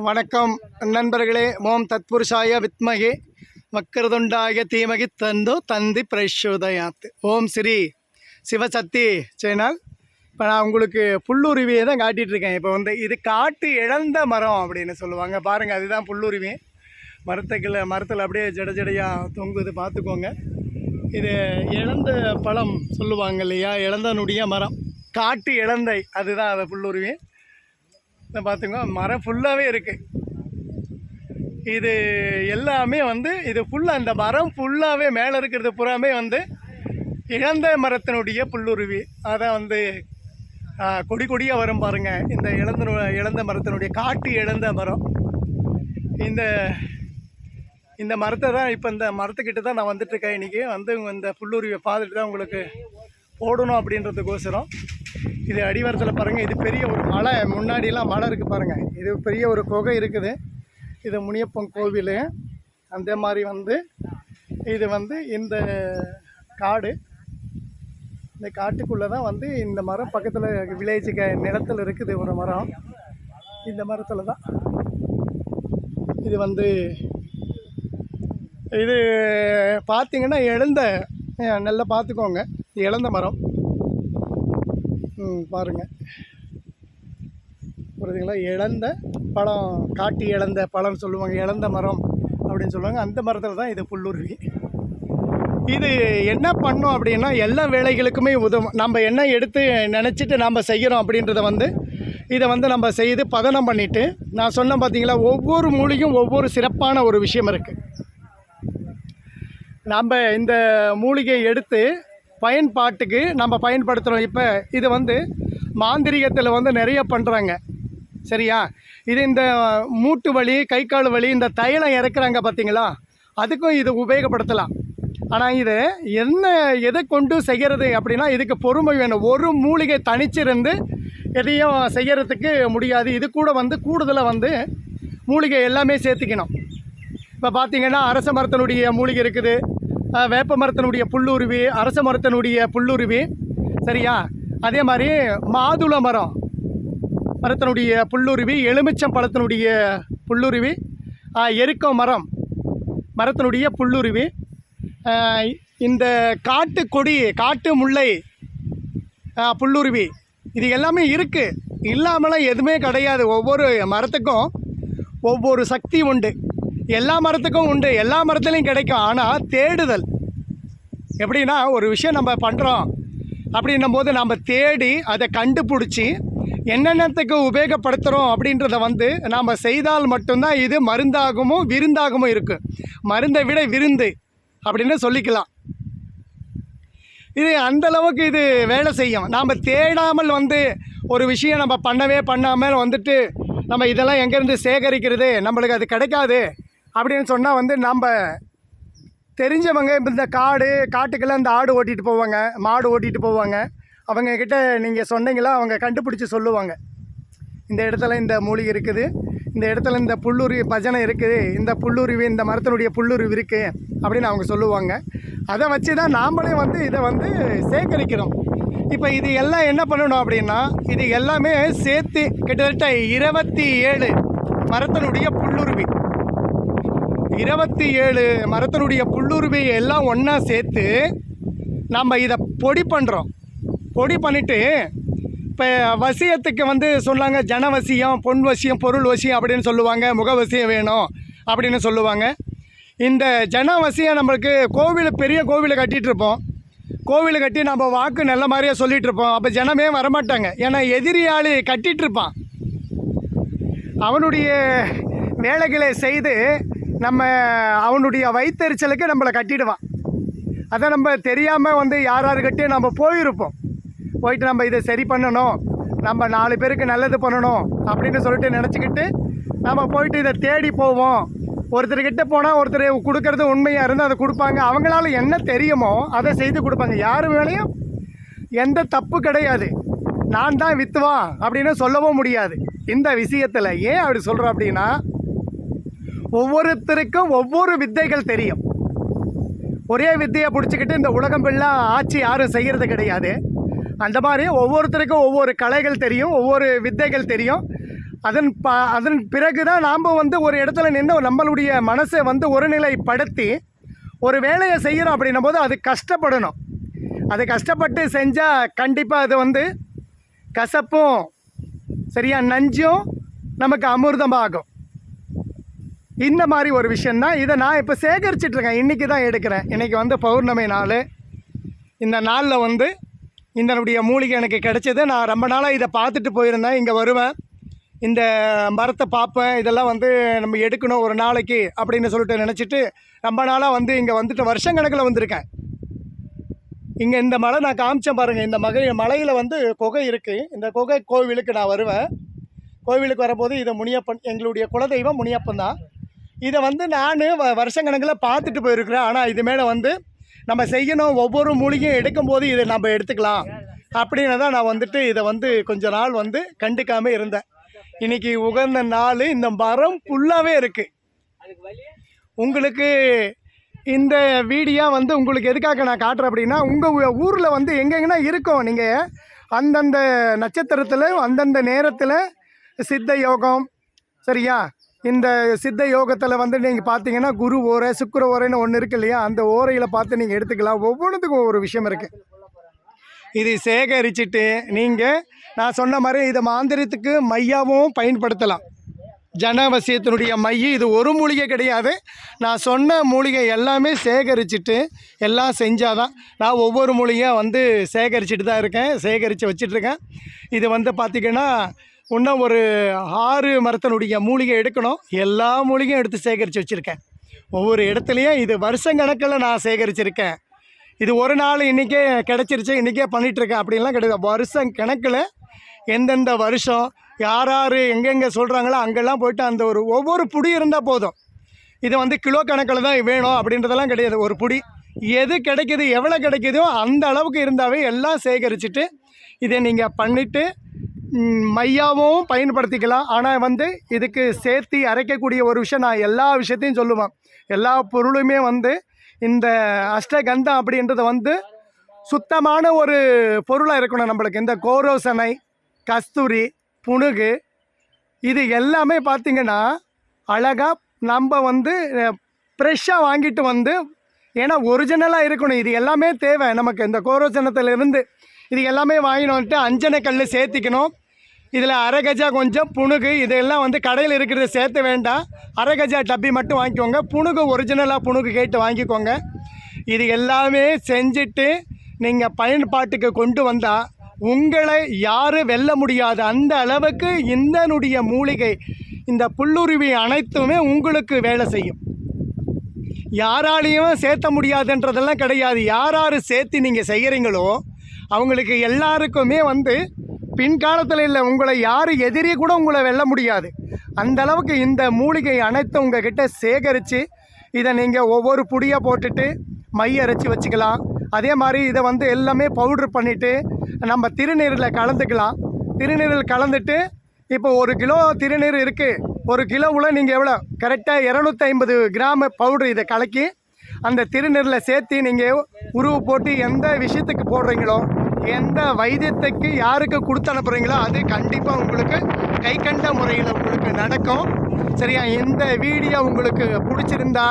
வணக்கம் நண்பர்களே. ஓம் தத்புருஷாய வித்மகே வக்கரதுண்டாய தீமகி தந்தோ தந்தி பிரச்சோதயாத். ஓம் ஸ்ரீ சிவசக்தி சேனல். இப்போ நான் உங்களுக்கு புல்லுருவியை தான் காட்டிகிட்ருக்கேன். இப்போ இது காட்டு இழந்த மரம் அப்படின்னு சொல்லுவாங்க. பாருங்கள், அதுதான் புல்லுருவி. மரத்தில் அப்படியே ஜடையாக தொங்குது, பார்த்துக்கோங்க. இது இழந்த பழம் சொல்லுவாங்க இல்லையா, இழந்தனுடைய மரம், காட்டு இழந்தை, அதுதான் அது புல்லுருவி. பார்த்துங்க, மரம் ஃபுல்லாகவே இருக்குது. இது எல்லாமே இது ஃபுல்லாக, அந்த மரம் ஃபுல்லாகவே மேலே இருக்கிறது பூராமே இழந்த மரத்தினுடைய புல்லுருவி. அதை கொடி கொடியாக வரும் பாருங்கள். இந்த இழந்த மரத்தினுடைய காட்டு இழந்த மரம். இந்த மரத்தை தான் இப்போ இந்த மரத்துக்கிட்ட தான் நான் வந்துட்டுருக்கேன். இன்றைக்கி இந்த புல்லுருவியை பார்த்துட்டு தான் உங்களுக்கு போடணும் அப்படின்றதுக்கோசரம். இது அடிவாரத்தில் பாருங்கள். இது பெரிய ஒரு மலை, முன்னாடிலாம் மலை இருக்குது பாருங்கள். இது பெரிய ஒரு குகை இருக்குது. இது முனியப்பன் கோவில். அந்த மாதிரி இது இந்த காடு, இந்த காட்டுக்குள்ளே தான் இந்த மரம் பக்கத்தில் வில்லேஜுக்கு நிலத்தில் இருக்குது ஒரு மரம். இந்த மரத்தில் தான் இது பார்த்திங்கன்னா இழந்த, நல்லா பார்த்துக்கோங்க, இழந்த மரம். பாருங்கள், புரியுதுங்களா? இழந்த பழம், காட்டு இழந்த பழம்னு சொல்லுவாங்க, இழந்த மரம் அப்படின்னு சொல்லுவாங்க. அந்த மரத்தில் தான் இது புல்லுருவி. இது என்ன பண்ணும் அப்படின்னா, எல்லா வேலைகளுக்குமே உதவும். நம்ம என்ன எடுத்து நினச்சிட்டு நம்ம செய்கிறோம் அப்படின்றத இதை நம்ம செய்து பதனம் பண்ணிவிட்டு, நான் சொன்னேன் பார்த்தீங்களா, ஒவ்வொரு மூலிகையும் ஒவ்வொரு சிறப்பான ஒரு விஷயம் இருக்குது. நம்ம இந்த மூலிகையை எடுத்து பயன்பாட்டுக்கு நம்ம பயன்படுத்துகிறோம். இப்போ இது மாந்திரிகத்தில் நிறைய பண்ணுறாங்க, சரியா? இது இந்த மூட்டு வலி, கை கால் வலி, இந்த தைலம் இறக்குறாங்க பார்த்தீங்களா, அதுக்கும் இது உபயோகப்படுத்தலாம். ஆனால் இது எதை கொண்டு செய்கிறது அப்படின்னா, இதுக்கு பொறுமை வேணும். ஒரு மூலிகை தனிச்சிருந்து எதையும் செய்கிறதுக்கு முடியாது. இது கூட கூடுதலாக மூலிகை எல்லாமே சேர்த்துக்கணும். இப்போ பார்த்திங்கன்னா, அரச மரத்தினுடைய மூலிகை இருக்குது, வேப்ப மரத்தினுடைய புல்லுருவி, அரச மரத்தினுடைய புல்லுருவி, சரியா? அதே மாதிரி மாதுள மரத்தினுடைய புல்லுருவி, எலுமிச்சம் பழத்தினுடைய புல்லுருவி, எருக்க மரத்தினுடைய புல்லுருவி, இந்த காட்டு கொடி, காட்டு முல்லை புல்லுருவி, இது எல்லாமே இருக்குது. இல்லாமலாம் எதுவுமே கிடையாது. ஒவ்வொரு மரத்துக்கும் ஒவ்வொரு சக்தி உண்டு. எல்லா மரத்துக்கும் உண்டு, எல்லா மரத்துலையும் கிடைக்கும். ஆனால் தேடுதல் எப்படின்னா, ஒரு விஷயம் நம்ம பண்ணுறோம் அப்படின்னும் போது நம்ம தேடி அதை கண்டுபிடிச்சி என்னென்னத்துக்கு உபயோகப்படுத்துகிறோம் அப்படின்றத நாம் செய்தால் மட்டும்தான் இது மருந்தாகமோ விருந்தாகமோ இருக்குது. மருந்தை விட விருந்து அப்படின்னு சொல்லிக்கலாம். இது அந்தளவுக்கு இது வேலை செய்யும். நாம் தேடாமல் ஒரு விஷயம் நம்ம பண்ணாமல் நம்ம இதெல்லாம் எங்கேருந்து சேகரிக்கிறது, நம்மளுக்கு அது கிடைக்காது அப்படின்னு சொன்னால் நம்ம தெரிஞ்சவங்க இந்த காட்டுக்கெல்லாம் இந்த ஆடு ஓட்டிகிட்டு போவாங்க, மாடு ஓட்டிகிட்டு போவாங்க. அவங்கக்கிட்ட நீங்கள் சொன்னீங்களா, அவங்க கண்டுபிடிச்சி சொல்லுவாங்க, இந்த இடத்துல இந்த மூலிகை இருக்குது, இந்த இடத்துல இந்த புல்லுருவி பஜனை இருக்குது, இந்த புல்லுருவி, இந்த மரத்தினுடைய புல்லுருவி இருக்குது அப்படின்னு அவங்க சொல்லுவாங்க. அதை வச்சு தான் நாம்ளே இதை சேகரிக்கிறோம். இப்போ இது எல்லாம் என்ன பண்ணணும் அப்படின்னா, இது எல்லாமே சேர்த்து கிட்டத்தட்ட 27 மரத்தினுடைய புல்லுருவி, 27 மரத்தினுடைய புல்லுருவி எல்லாம் ஒன்றா சேர்த்து நம்ம இதை பொடி பண்ணுறோம். பொடி பண்ணிவிட்டு, இப்போ வசியத்துக்கு சொன்னாங்க, ஜனவசியம், பொன் வசியம், பொருள் வசியம் அப்படின்னு சொல்லுவாங்க, முகவசியம் வேணும் அப்படின்னு சொல்லுவாங்க. இந்த ஜனவசியம் நம்மளுக்கு பெரிய கோவிலை கட்டிகிட்டு இருப்போம். கோவிலை கட்டி நம்ம வாக்கு நல்ல மாதிரியாக சொல்லிகிட்டு இருப்போம். அப்போ ஜனமே வரமாட்டாங்க. ஏன்னா எதிரியாளி கட்டிகிட்டு இருப்பான். அவனுடைய வேலைகளை செய்து அவனுடைய வயிற்றெரிச்சலுக்கு நம்மளை கட்டிடுவான். அதை நம்ம தெரியாமல் யார்கிட்டையும் நம்ம போயிட்டு நம்ம இதை சரி பண்ணணும், நம்ம 4 பேருக்கு நல்லது பண்ணணும் அப்படின்னு சொல்லிட்டு நினச்சிக்கிட்டு நம்ம போயிட்டு இதை தேடி போவோம். ஒருத்தர்கிட்ட போனால் ஒருத்தர் கொடுக்கறது உண்மையாக இருந்தால் அதை கொடுப்பாங்க. அவங்களால என்ன தெரியுமோ அதை செய்து கொடுப்பாங்க. யார் வேலையும் எந்த தப்பு கிடையாது. நான் தான் வித்துவான் அப்படின்னு சொல்லவும் முடியாது இந்த விஷயத்தில். ஏன் அப்படி சொல்கிறோம் அப்படின்னா, ஒவ்வொருத்தருக்கும் ஒவ்வொரு வித்தைகள் தெரியும். ஒரே வித்தையை பிடிச்சிக்கிட்டு இந்த உலகம் எல்லாம் ஆட்சி யாரும் செய்கிறது கிடையாது. அந்த மாதிரி ஒவ்வொருத்தருக்கும் ஒவ்வொரு கலைகள் தெரியும், ஒவ்வொரு வித்தைகள் தெரியும். அதன் பிறகு தான் நாம் வந்து ஒரு இடத்துல நின்று நம்மளுடைய மனசை வந்து ஒருநிலைப்படுத்தி ஒரு வேலையை செய்கிறோம் அப்படின்னும் போது அது கஷ்டப்படணும். அது கஷ்டப்பட்டு செஞ்சால் கண்டிப்பாக அது வந்து கசப்பும் சரியா நஞ்சும் நமக்கு அமிர்தமாகும். இந்த மாதிரி ஒரு விஷயந்தான். இதை நான் இப்போ சேகரிச்சிட்ருக்கேன். இன்றைக்கி தான் எடுக்கிறேன். இன்றைக்கி வந்து பௌர்ணமி நாள். இந்த நாளில் வந்து இதனுடைய மூலிகை எனக்கு கிடைச்சது. நான் ரொம்ப நாளாக இதை பார்த்துட்டு போயிருந்தேன். இங்கே வருவேன், இந்த மரத்தை பார்ப்பேன், இதெல்லாம் வந்து நம்ம எடுக்கணும் ஒரு நாளைக்கு அப்படின்னு சொல்லிட்டு நினச்சிட்டு ரொம்ப நாளாக வந்து இங்கே வந்துட்டு வருஷக்கணக்கில் வந்திருக்கேன். இங்கே இந்த மலை நான் காமிச்சேன் பாருங்கள். இந்த மலையில் வந்து குகை இருக்குது. இந்த குகை கோவிலுக்கு நான் வருவேன். கோவிலுக்கு வரும்போது இது முனியப்பன், எங்களுடைய குலதெய்வம் முனியப்பன் தான். இதை வந்து நான் வருஷக்கணக்கில் பார்த்துட்டு போயிருக்கிறேன். ஆனால் இது மேலே வந்து நம்ம செய்யணும், ஒவ்வொரு மூலிகையும் எடுக்கும்போது இதை நம்ம எடுத்துக்கலாம் அப்படின்னு தான் நான் வந்துட்டு இதை வந்து கொஞ்ச நாள் வந்து கண்டுக்காமல் இருந்தேன். இன்றைக்கி உகந்த நாள். இந்த மரம் ஃபுல்லாகவே இருக்குது. உங்களுக்கு இந்த வீடியோ வந்து உங்களுக்கு எதுக்காக நான் காட்டுறேன் அப்படின்னா, உங்கள் ஊரில் வந்து எங்கெங்கன்னா இருக்கும். நீங்கள் அந்தந்த நட்சத்திரத்தில் அந்தந்த நேரத்தில் சித்த யோகம் சரியா, இந்த சித்த யோகத்தில் வந்து நீங்கள் பார்த்தீங்கன்னா குரு ஓரை சுக்கிர ஓரைன்னு ஒன்று இருக்குது இல்லையா, அந்த ஓரையில் பார்த்து நீங்கள் எடுத்துக்கலாம். ஒவ்வொன்றுத்துக்கும் ஒவ்வொரு விஷயம் இருக்குது. இது சேகரிச்சுட்டு நீங்கள் நான் சொன்ன மாதிரி இதை மாந்திரத்துக்கு மையாவும் பயன்படுத்தலாம். ஜனவசியத்தினுடைய மையம் இது ஒரு மூலிகை கிடையாது. நான் சொன்ன மூலிகை எல்லாமே சேகரிச்சுட்டு எல்லாம் செஞ்சால் தான். நான் ஒவ்வொரு மூலிகையாக வந்து சேகரிச்சுட்டு தான் இருக்கேன், சேகரித்து வச்சிட்ருக்கேன். இது வந்து பார்த்திங்கன்னா இன்னும் ஒரு 6 மரத்தினுடைய மூலிகை எடுக்கணும். எல்லா மூலிகையும் எடுத்து சேகரித்து வச்சுருக்கேன். ஒவ்வொரு இடத்துலையும் இது வருஷக்கணக்கில் நான் சேகரிச்சிருக்கேன். இது ஒரு நாள் இன்றைக்கே கிடச்சிருச்சு, இன்றைக்கே பண்ணிகிட்ருக்கேன் அப்படின்லாம் கிடையாது. வருஷம் கணக்கில் எந்தெந்த வருஷம் யார் யார் எங்கெங்கே சொல்கிறாங்களோ அங்கெல்லாம் போய்ட்டு அந்த ஒவ்வொரு புடி இருந்தால் போதும். இது வந்து கிலோ கணக்கில் தான் வேணும் அப்படின்றதெல்லாம் கிடையாது. ஒரு புடி எது கிடைக்கிது எவ்வளோ கிடைக்கிதோ அந்த அளவுக்கு இருந்தாவே எல்லாம் சேகரிச்சுட்டு இதை நீங்கள் பண்ணிவிட்டு மையாவும் பயன்படுத்திக்கலாம். ஆனால் வந்து இதுக்கு சேர்த்து அரைக்கக்கூடிய ஒரு விஷயம் நான் எல்லா விஷயத்தையும் சொல்லுவேன். எல்லா பொருளுமே வந்து இந்த அஷ்டகந்தம் அப்படின்றது வந்து சுத்தமான ஒரு பொருளாக இருக்கணும் நம்மளுக்கு. இந்த கோரோசனை, கஸ்தூரி, புனுகு இது எல்லாமே பார்த்திங்கன்னா அழகாக நம்ம வந்து ஃப்ரெஷ்ஷாக வாங்கிட்டு வந்து, ஏன்னா ஒரிஜினலாக இருக்கணும். இது எல்லாமே தேவை நமக்கு. இந்த கோரோசனத்திலிருந்து இது எல்லாமே வாங்கினோம் வந்துட்டு அஞ்சனை கல் சேர்த்திக்கணும். இதில் அரை கஜா கொஞ்சம் புனுகு, இதெல்லாம் வந்து கடையில் இருக்கிறத சேர்த்த வேண்டாம். அரை கஜா டப்பி மட்டும் வாங்கிக்கோங்க. புனுகு ஒரிஜினலாக புனுகு கேட்டு வாங்கிக்கோங்க. இது எல்லாமே செஞ்சுட்டு நீங்கள் பயன்பாட்டுக்கு கொண்டு வந்தால் உங்களை யாரும் வெல்ல முடியாது. அந்த அளவுக்கு இந்தனுடைய மூலிகை, இந்த புல்லுருவி அனைத்துமே உங்களுக்கு வேலை செய்யும். யாராலையும் சேர்த்த முடியாதுன்றதெல்லாம் கிடையாது. யார் யார் சேர்த்து நீங்கள் செய்கிறீங்களோ அவங்களுக்கு எல்லாருக்குமே வந்து பின்காலத்தில் இல்லை, உங்களை யார் எதிரி கூட உங்களை வெல்ல முடியாது. அந்த அளவுக்கு இந்த மூலிகை அனைத்தும் உங்ககிட்ட சேகரித்து இதை நீங்கள் ஒவ்வொரு புடியாக போட்டுட்டு மைய அரைச்சி வச்சுக்கலாம். அதே மாதிரி இதை வந்து எல்லாமே பவுட்ரு பண்ணிவிட்டு நம்ம திருநீரில் கலந்துக்கலாம். திருநீரில் கலந்துட்டு இப்போ 1 கிலோ திருநீர் இருக்குது. 1 கிலோவில் நீங்கள் எவ்வளோ கரெக்டாக 250 கிராம் பவுட்ரு இதை கலக்கி அந்த திருநீரில் சேர்த்து நீங்கள் உருவு போட்டு எந்த விஷயத்துக்கு போடுறீங்களோ, எந்த வைத்தியத்துக்கு யாருக்கு கொடுத்து அனுப்புகிறீங்களோ அது கண்டிப்பாக உங்களுக்கு கை கண்ட முறையில் உங்களுக்கு நடக்கும். சரியா? இந்த வீடியோ உங்களுக்கு பிடிச்சிருந்தா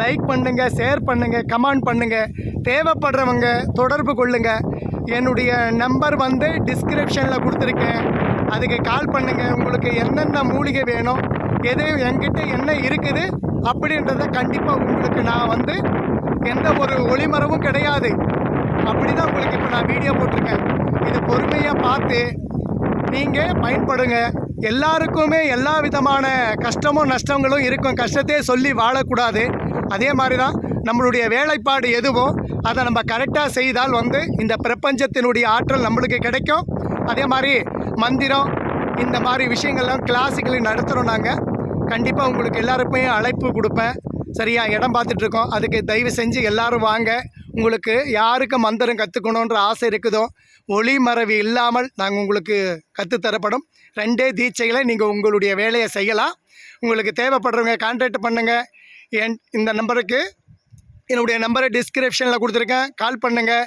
லைக் பண்ணுங்கள், ஷேர் பண்ணுங்கள், கமெண்ட் பண்ணுங்கள். தேவைப்படுறவங்க தொடர்பு கொள்ளுங்கள். என்னுடைய நம்பர் வந்து டிஸ்கிரிப்ஷனில் கொடுத்துருக்கேன், அதுக்கு கால் பண்ணுங்கள். உங்களுக்கு எந்தெந்த மூலிகை வேணும், எது என்கிட்ட என்ன இருக்குது அப்படின்றத கண்டிப்பாக உங்களுக்கு நான் வந்து எந்த ஒரு ஒளிமரமும் கிடையாது. அப்படி தான் உங்களுக்கு இப்போ நான் வீடியோ போட்டிருக்கேன். இது பொறுமையாக பார்த்து நீங்கள் பயன்படுங்க. எல்லாருக்குமே எல்லா விதமான கஷ்டமும் நஷ்டங்களும் இருக்கும். கஷ்டத்தையே சொல்லி வாழக்கூடாது. அதே மாதிரி தான் நம்மளுடைய வேலைப்பாடு எதுவோ அதை நம்ம கரெக்டாக செய்தால் வந்து இந்த பிரபஞ்சத்தினுடைய ஆற்றல் நம்மளுக்கு கிடைக்கும். அதே மாதிரி மந்திரம் இந்த மாதிரி விஷயங்கள்லாம் கிளாஸுகளை நடத்துகிறோம் நாங்கள். கண்டிப்பாக உங்களுக்கு எல்லாருக்குமே அழைப்பு கொடுப்பேன். சரியா? இடம் பார்த்துட்ருக்கோம். அதுக்கு தயவு செஞ்சு எல்லோரும் வாங்க. உங்களுக்கு யாருக்கு மந்திரம் கற்றுக்கணுன்ற ஆசை இருக்குதோ ஒளி மறைவு இல்லாமல் நாங்கள் உங்களுக்கு கற்றுத்தரப்படும். 2 தீட்சைகளை நீங்கள் உங்களுடைய வேலையை செய்யலாம். உங்களுக்கு தேவைப்படுறவங்க கான்டாக்ட் பண்ணுங்கள். இந்த நம்பருக்கு, என்னுடைய நம்பரை டிஸ்கிரிப்ஷனில் கொடுத்துருக்கேன், கால் பண்ணுங்கள்.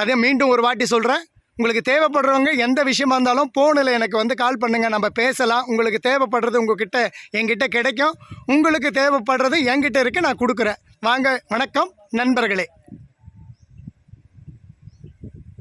அதே மீண்டும் ஒரு வாட்டி சொல்கிறேன், உங்களுக்கு தேவைப்படுறவங்க எந்த விஷயமா இருந்தாலும் ஃபோனில் எனக்கு வந்து கால் பண்ணுங்கள், நம்ம பேசலாம். உங்களுக்கு தேவைப்படுறது உங்ககிட்ட என்கிட்ட கிடைக்கும், உங்களுக்கு தேவைப்படுறது என்கிட்ட இருக்குது, நான் கொடுக்குறேன். வாங்க, வணக்கம் நண்பர்களே.